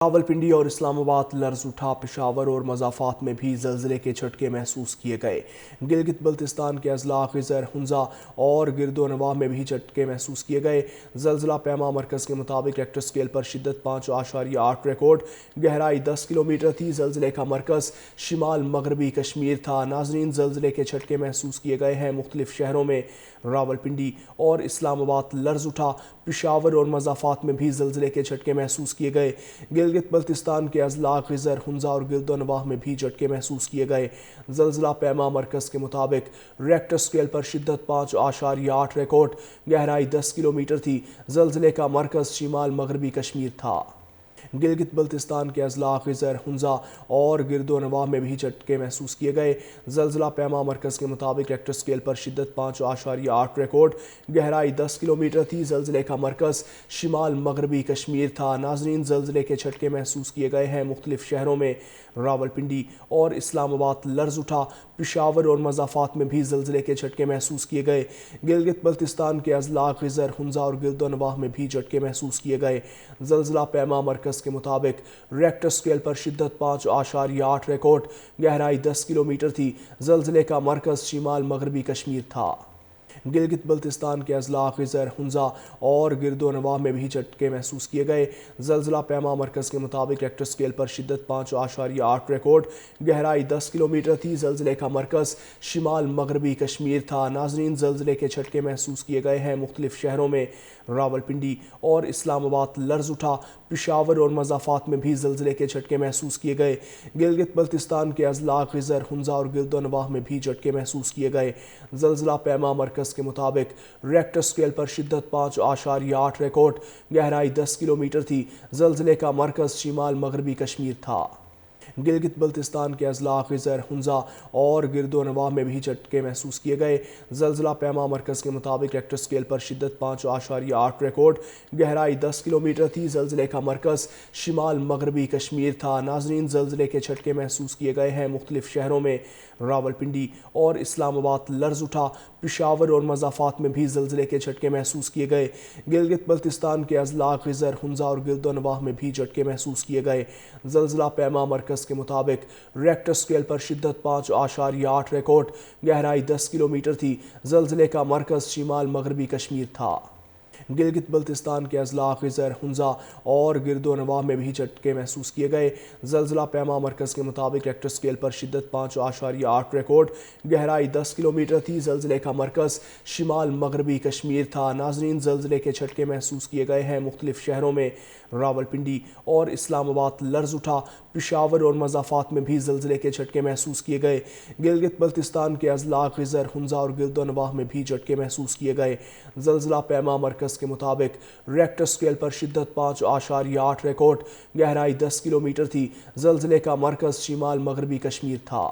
راولپنڈی اور اسلام آباد لرز اٹھا، پشاور اور مضافات میں بھی زلزلے کے جھٹکے محسوس کیے گئے۔ گلگت بلتستان کے اضلاع خضر، ہنزا اور گرد و نواح میں بھی جھٹکے محسوس کیے گئے۔ زلزلہ پیما مرکز کے مطابق ریکٹر اسکیل پر شدت 5.8 ریکارڈ، گہرائی 10 کلومیٹر تھی۔ زلزلے کا مرکز شمال مغربی کشمیر تھا۔ ناظرین، زلزلے کے جھٹکے محسوس کیے گئے ہیں مختلف شہروں میں۔ راولپنڈی اور اسلام آباد لرز اٹھا، پشاور اور مضافات میں بھی زلزلے کے جھٹکے محسوس کیے گئے۔ گلگت بلتستان کے اضلاع خضر، ہنزا اور گرد و نواح میں بھی جھٹکے محسوس کیے گئے۔ زلزلہ پیما مرکز کے مطابق ریکٹر اسکیل پر شدت 5.8 ریکارڈ، گہرائی 10 کلومیٹر تھی۔ زلزلے کا مرکز شمال مغربی کشمیر تھا۔ گلگت بلتستان کے اضلاع خضر، ہنزا اور گرد و نواح میں بھی جھٹکے محسوس کیے گئے۔ زلزلہ پیما مرکز کے مطابق ریکٹر اسکیل پر شدت 5.8 ریکارڈ، گہرائی 10 کلومیٹر تھی۔ زلزلے کا مرکز شمال مغربی کشمیر تھا۔ ناظرین، زلزلے کے جھٹکے محسوس کیے گئے ہیں مختلف شہروں میں۔ راولپنڈی اور اسلام آباد لرز اٹھا، پشاور اور مضافات میں بھی زلزلے کے جھٹکے محسوس کیے گئے۔ گلگت بلتستان کے اضلاع خضر، ہنزا اور گرد و نواح میں بھی جھٹکے محسوس کیے گئے۔ زلزلہ پیما مرکز کے مطابق ریکٹر اسکیل پر شدت 5.8 ریکارڈ، گہرائی 10 کلومیٹر تھی۔ زلزلے کا مرکز شمال مغربی کشمیر تھا۔ گلگت بلتستان کے اضلاع خضر، ہنزا اور گرد و نواح میں بھی جھٹکے محسوس کیے گئے۔ زلزلہ پیما مرکز کے مطابق ریکٹر اسکیل پر شدت 5.8 ریکارڈ، گہرائی 10 کلومیٹر تھی۔ زلزلے کا مرکز شمال مغربی کشمیر تھا۔ ناظرین، زلزلے کے جھٹکے محسوس کیے گئے ہیں مختلف شہروں میں۔ راولپنڈی اور اسلام آباد لرز اٹھا، پشاور اور مضافات میں بھی زلزلے کے جھٹکے محسوس کیے گئے۔ گلگت بلتستان کے اضلاع خضر، ہنزا اور گرد و نواح میں بھی جھٹکے محسوس کیے گئے۔ زلزلہ پیما مرکز کے مطابق ریکٹر اسکیل پر شدت 5.8 ریکارڈ، گہرائی 10 کلومیٹر تھی۔ زلزلے کا مرکز شمال مغربی کشمیر تھا۔ گلگت بلتستان کے اضلاع خضر، ہنزا اور گرد و نواح میں بھی جھٹکے محسوس کیے گئے۔ زلزلہ پیما مرکز کے مطابق ریکٹر اسکیل پر شدت 5.8 ریکارڈ، گہرائی 10 کلومیٹر تھی۔ زلزلے کا مرکز شمال مغربی کشمیر تھا۔ ناظرین، زلزلے کے جھٹکے محسوس کیے گئے ہیں مختلف شہروں میں۔ راولپنڈی اور اسلام آباد لرز اٹھا، پشاور اور مضافات میں بھی زلزلے کے جھٹکے محسوس کیے گئے۔ گلگت بلتستان کے اضلاع خضر، ہنزا اور گرد و نواح میں بھی جھٹکے محسوس کیے گئے۔ زلزلہ پیما مرکز کے مطابق ریکٹر اسکیل پر شدت 5.8 ریکارڈ، گہرائی 10 کلومیٹر تھی۔ زلزلے کا مرکز شمال مغربی کشمیر تھا۔ گلگت بلتستان کے اضلاع خضر، ہنزا اور گرد و نواح میں بھی جھٹکے محسوس کیے گئے۔ زلزلہ پیما مرکز کے مطابق ریکٹر اسکیل پر شدت 5.8 ریکارڈ، گہرائی 10 کلومیٹر تھی۔ زلزلے کا مرکز شمال مغربی کشمیر تھا۔ ناظرین، زلزلے کے جھٹکے محسوس کیے گئے ہیں مختلف شہروں میں۔ راولپنڈی اور اسلام آباد لرز اٹھا، پشاور اور مضافات میں بھی زلزلے کے جھٹکے محسوس کیے گئے۔ گلگت بلتستان کے اضلاع خضر، ہنزا اور گرد و نواح میں بھی جھٹکے محسوس کیے گئے۔ زلزلہ پیما مرکز کے مطابق ریکٹر اسکیل پر شدت 5.8 ریکارڈ، گہرائی 10 کلومیٹر تھی۔ زلزلے کا مرکز شمال مغربی کشمیر تھا۔